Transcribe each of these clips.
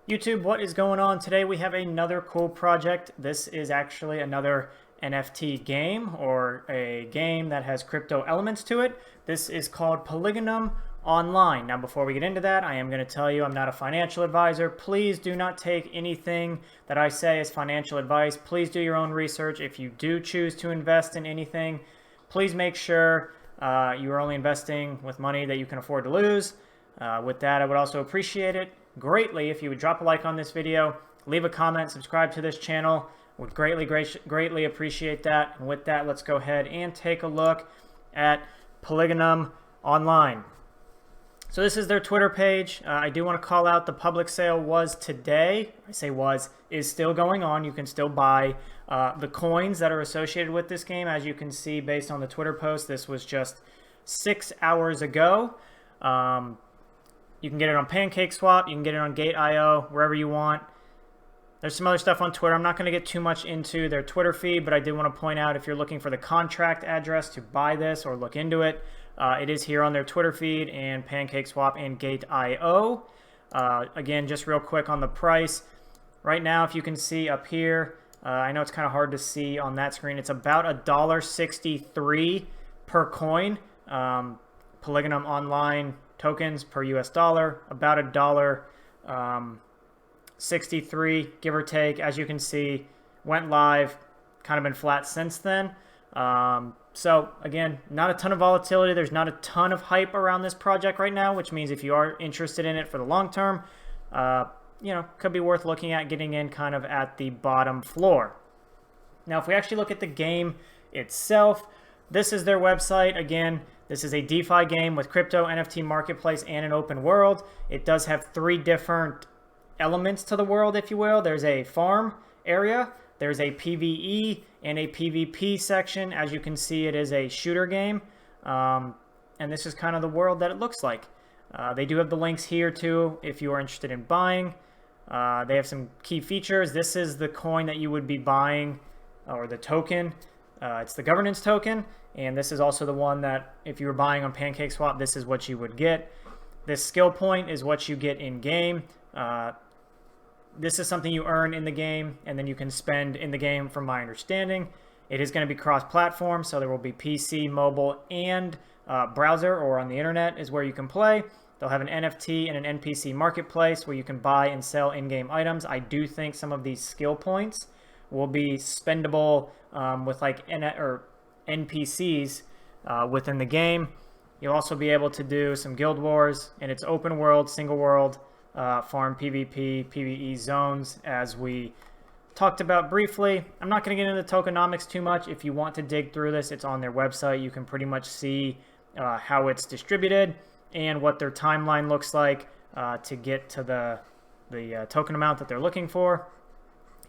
YouTube, what is going on? Today we have another cool project. This is actually another NFT game, or a game that has crypto elements to it. This is called Polygonum Online. Now before we get into that, I am going to tell you I'm not a financial advisor. Please do not take anything that I say as financial advice. Please do your own research. If you do choose to invest in anything, please make sure you are only investing with money that you can afford to lose. With that, I would also appreciate it greatly if you would drop a like on this video, leave a comment, subscribe to this channel. Would greatly appreciate that. And with that, let's go ahead and take a look at Polygonum Online. So this is their Twitter page. I do want to call out the public sale was today. I say was, is still going on. You can still buy the coins that are associated with this game. As you can see based on the Twitter post, this was just 6 hours ago. You can get it on PancakeSwap, you can get it on Gate.io, wherever you want. There's some other stuff on Twitter. I'm not going to get too much into their Twitter feed, but I did want to point out if you're looking for the contract address to buy this or look into it, it is here on their Twitter feed and PancakeSwap and Gate.io. Again, just real quick on the price. Right now, if you can see up here, I know it's kind of hard to see on that screen. It's about $1.63 per coin. Polygonum Online tokens per US dollar, about $1.63, give or take. As you can see, went live, kind of been flat since then. So again, not a ton of volatility. There's not a ton of hype around this project right now, which means if you are interested in it for the long term, could be worth looking at getting in kind of at the bottom floor. Now, if we actually look at the game itself, this is their website. Again, this is a DeFi game with crypto, NFT marketplace, and an open world. It does have 3 different elements to the world, if you will. There's a farm area, there's a PvE, and a PvP section. As you can see, it is a shooter game. And this is kind of the world that it looks like. They do have the links here too, if you are interested in buying. They have some key features. This is the coin that you would be buying, or the token. It's the governance token, and this is also the one that if you were buying on PancakeSwap, this is what you would get. This skill point is what you get in game. This is something you earn in the game, and then you can spend in the game, from my understanding. It is going to be cross-platform, so there will be PC, mobile, and browser, or on the internet is where you can play. They'll have an NFT and an NPC marketplace where you can buy and sell in-game items. I do think some of these skill points will be spendable with like NPCs within the game. You'll also be able to do some guild wars, and it's open world, single world, farm PvP, PvE zones, as we talked about briefly. I'm not going to get into the tokenomics too much. If you want to dig through this, it's on their website. You can pretty much see how it's distributed and what their timeline looks like to get to the token amount that they're looking for.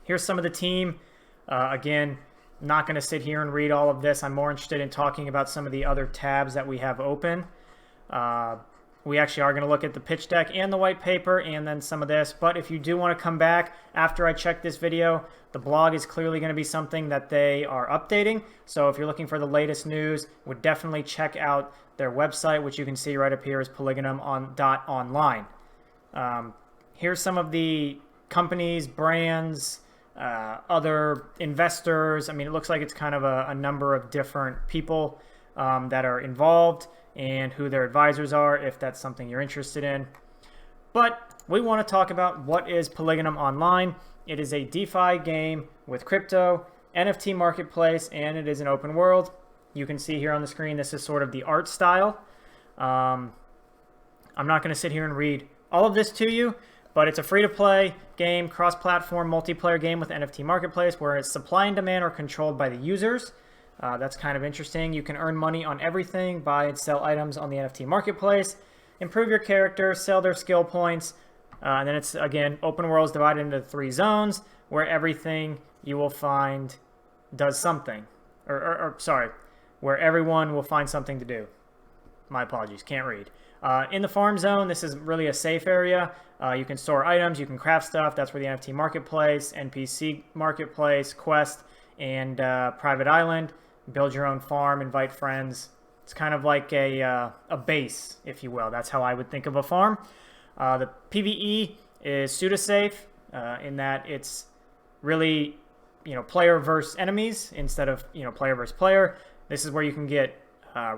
Here's some of the team. Again, not going to sit here and read all of this. I'm more interested in talking about some of the other tabs that we have open. We actually are going to look at the pitch deck and the white paper and then some of this. But if you do want to come back after I check this video, the blog is clearly going to be something that they are updating. So if you're looking for the latest news, would definitely check out their website, which you can see right up here is polygonum.online. Here's some of the companies, brands, other investors. I mean, it looks like it's kind of a number of different people that are involved and who their advisors are, if that's something you're interested in. But we want to talk about what is Polygonum Online. It is a DeFi game with crypto, NFT marketplace, and it is an open world. You can see here on the screen, this is sort of the art style. I'm not going to sit here and read all of this to you, but it's a free-to-play game, cross-platform multiplayer game with NFT marketplace where its supply and demand are controlled by the users. That's kind of interesting. You can earn money on everything, buy and sell items on the NFT marketplace, improve your character, sell their skill points, and then it's, again, open world is divided into 3 zones where everything you will find does something. Where everyone will find something to do. My apologies, can't read. In the farm zone, this is really a safe area. You can store items, you can craft stuff. That's where the NFT marketplace, NPC marketplace, quest, and private island. Build your own farm, invite friends. It's kind of like a base, if you will. That's how I would think of a farm. The PvE is pseudo-safe in that it's really, player versus enemies instead of, player versus player. This is where you can get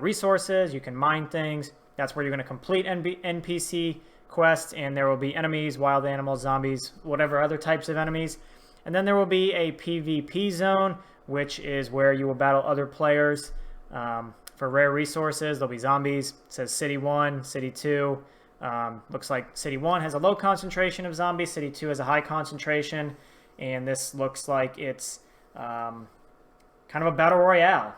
resources, you can mine things. That's where you're going to complete NPC quests, and there will be enemies, wild animals, zombies, whatever other types of enemies. And then there will be a PvP zone, which is where you will battle other players for rare resources. There'll be zombies. It says City 1, City 2. Looks like City 1 has a low concentration of zombies. City 2 has a high concentration. And this looks like it's kind of a battle royale.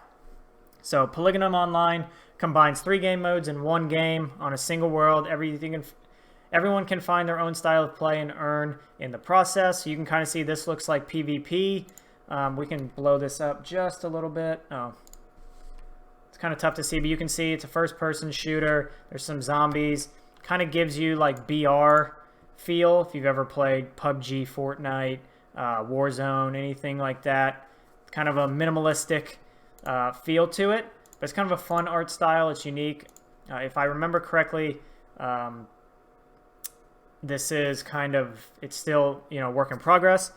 So Polygonum Online combines 3 game modes in one game on a single world. Everyone can find their own style of play and earn in the process. So you can kind of see this looks like PvP. We can blow this up just a little bit. Oh, it's kind of tough to see, but you can see it's a first-person shooter. There's some zombies. Kind of gives you like BR feel if you've ever played PUBG, Fortnite, Warzone, anything like that. Kind of a minimalistic feel to it, but it's kind of a fun art style. It's unique. If I remember correctly, this is it's still, work in progress.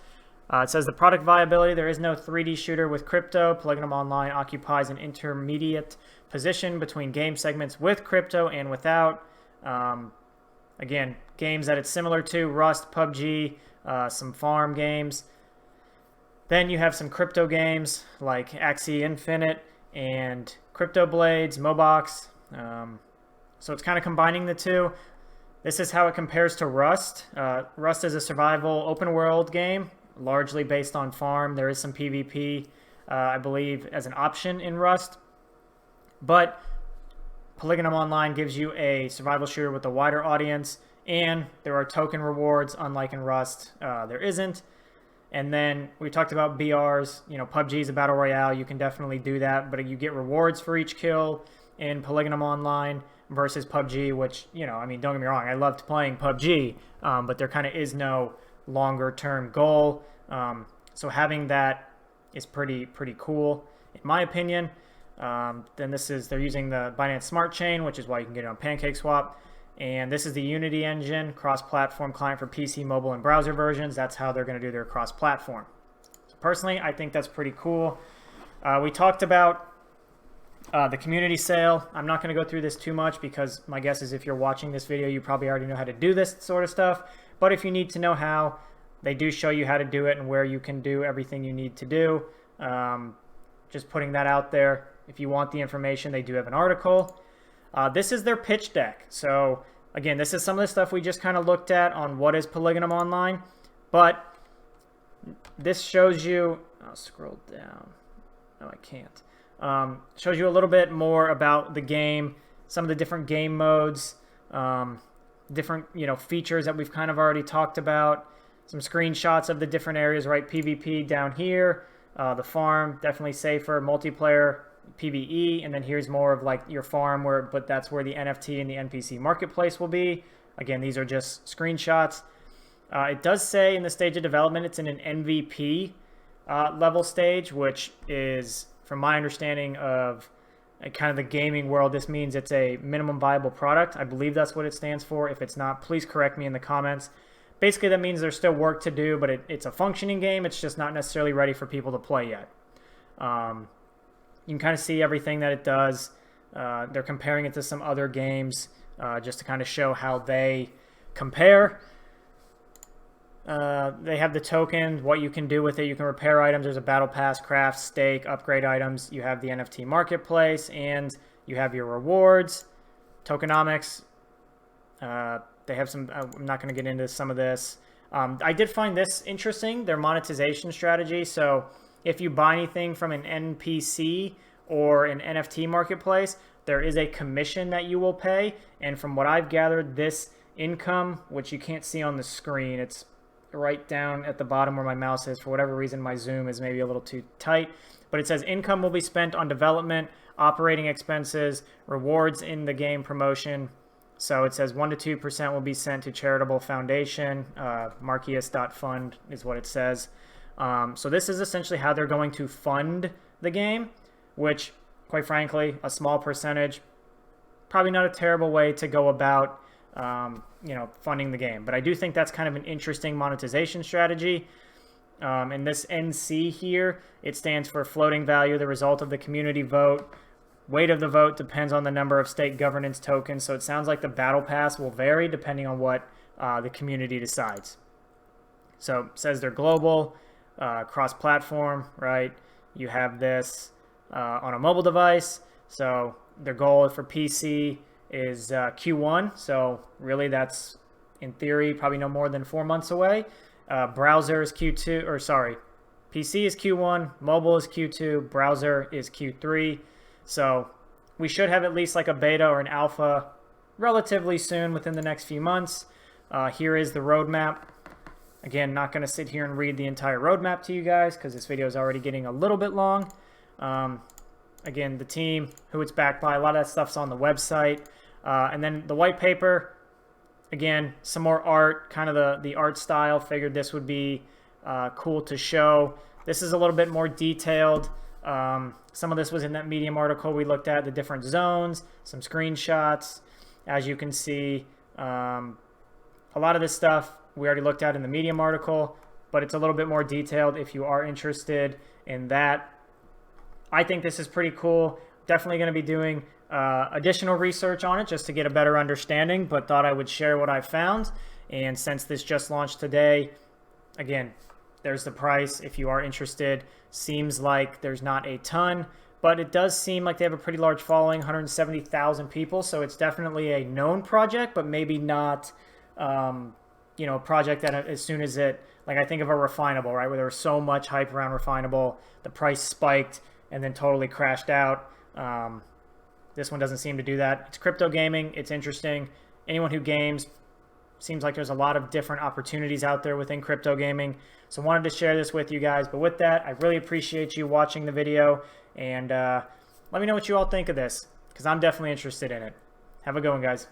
It says the product viability. There is no 3D shooter with crypto. Polygonum Online occupies an intermediate position between game segments with crypto and without. Again, games that it's similar to: Rust, PUBG, some farm games. Then you have some crypto games like Axie Infinite and Crypto Blades, Mobox. So it's kind of combining the two. This is how it compares to Rust. Rust is a survival open world game, largely based on farm. There is some PvP, I believe, as an option in Rust. But Polygonum Online gives you a survival shooter with a wider audience, and there are token rewards, unlike in Rust. There isn't. And then we talked about BRs. PUBG is a battle royale. You can definitely do that, but you get rewards for each kill in Polygonum Online versus PUBG, which, don't get me wrong, I loved playing PUBG, but there kind of is no longer-term goal. So having that is pretty cool, in my opinion. Then they're using the Binance Smart Chain, which is why you can get it on PancakeSwap. And this is the Unity engine, cross-platform client for PC, mobile, and browser versions. That's how they're going to do their cross-platform. So personally, I think that's pretty cool. We talked about the community sale. I'm not going to go through this too much because my guess is if you're watching this video, you probably already know how to do this sort of stuff. But if you need to know how, they do show you how to do it and where you can do everything you need to do. Just putting that out there. If you want the information, they do have an article. This is their pitch deck. So again, this is some of the stuff we just kind of looked at on what is Polygonum Online. But this shows you, I'll scroll down. No, I can't. Shows you a little bit more about the game, some of the different game modes, different features that we've kind of already talked about, some screenshots of the different areas, right? PvP down here, the farm, definitely safer, multiplayer, PvE, and then here's more of like your farm, but that's where the NFT and the NPC marketplace will be. Again, these are just screenshots. It does say in the stage of development it's in an MVP level stage, which is, from my understanding of kind of the gaming world, this means it's a minimum viable product. I believe that's what it stands for. If it's not, please correct me in the comments. Basically, that means there's still work to do, but it's a functioning game. It's just not necessarily ready for people to play yet. You can kind of see everything that it does. They're comparing it to some other games just to kind of show how they compare. They have the tokens, what you can do with it. You can repair items. There's a battle pass, craft, stake, upgrade items. You have the NFT marketplace, and you have your rewards, tokenomics. They have some, I'm not going to get into some of this. I did find this interesting, their monetization strategy. So if you buy anything from an NPC or an NFT marketplace, there is a commission that you will pay. And from what I've gathered, this income, which you can't see on the screen, it's right down at the bottom where my mouse is. For whatever reason, my zoom is maybe a little too tight. But it says income will be spent on development, operating expenses, rewards in the game promotion. So it says 1 to 2% will be sent to charitable foundation. Marqueus.fund is what it says. So this is essentially how they're going to fund the game, which, quite frankly, a small percentage, probably not a terrible way to go about funding the game. But I do think that's kind of an interesting monetization strategy. And this NC here, it stands for floating value, the result of the community vote. Weight of the vote depends on the number of state governance tokens. So it sounds like the battle pass will vary depending on what the community decides. So it says they're global, cross-platform, right? You have this on a mobile device. So their goal for PC is Q1. So really that's, in theory, probably no more than 4 months away. Browser is Q2, or sorry, PC is Q1, mobile is Q2, browser is Q3. So we should have at least like a beta or an alpha relatively soon within the next few months. Here is the roadmap. Again, not going to sit here and read the entire roadmap to you guys because this video is already getting a little bit long. Again, the team, who it's backed by, a lot of that stuff's on the website. And then the white paper, again, some more art, kind of the art style. Figured this would be cool to show. This is a little bit more detailed. Some of this was in that Medium article we looked at, the different zones, some screenshots. As you can see, a lot of this stuff we already looked at in the Medium article, but it's a little bit more detailed if you are interested in that. I think this is pretty cool. Definitely going to be doing additional research on it just to get a better understanding, but thought I would share what I found. And since this just launched today, again, there's the price if you are interested. Seems like there's not a ton, but it does seem like they have a pretty large following, 170,000 people. So it's definitely a known project, but maybe not, a project that as soon as it, like I think of a Refinable, right? Where there was so much hype around Refinable, the price spiked and then totally crashed out. This one doesn't seem to do that. It's crypto gaming. It's interesting. Anyone who games, seems like there's a lot of different opportunities out there within crypto gaming. So wanted to share this with you guys. But with that, I really appreciate you watching the video. And let me know what you all think of this, because I'm definitely interested in it. Have a good one, guys.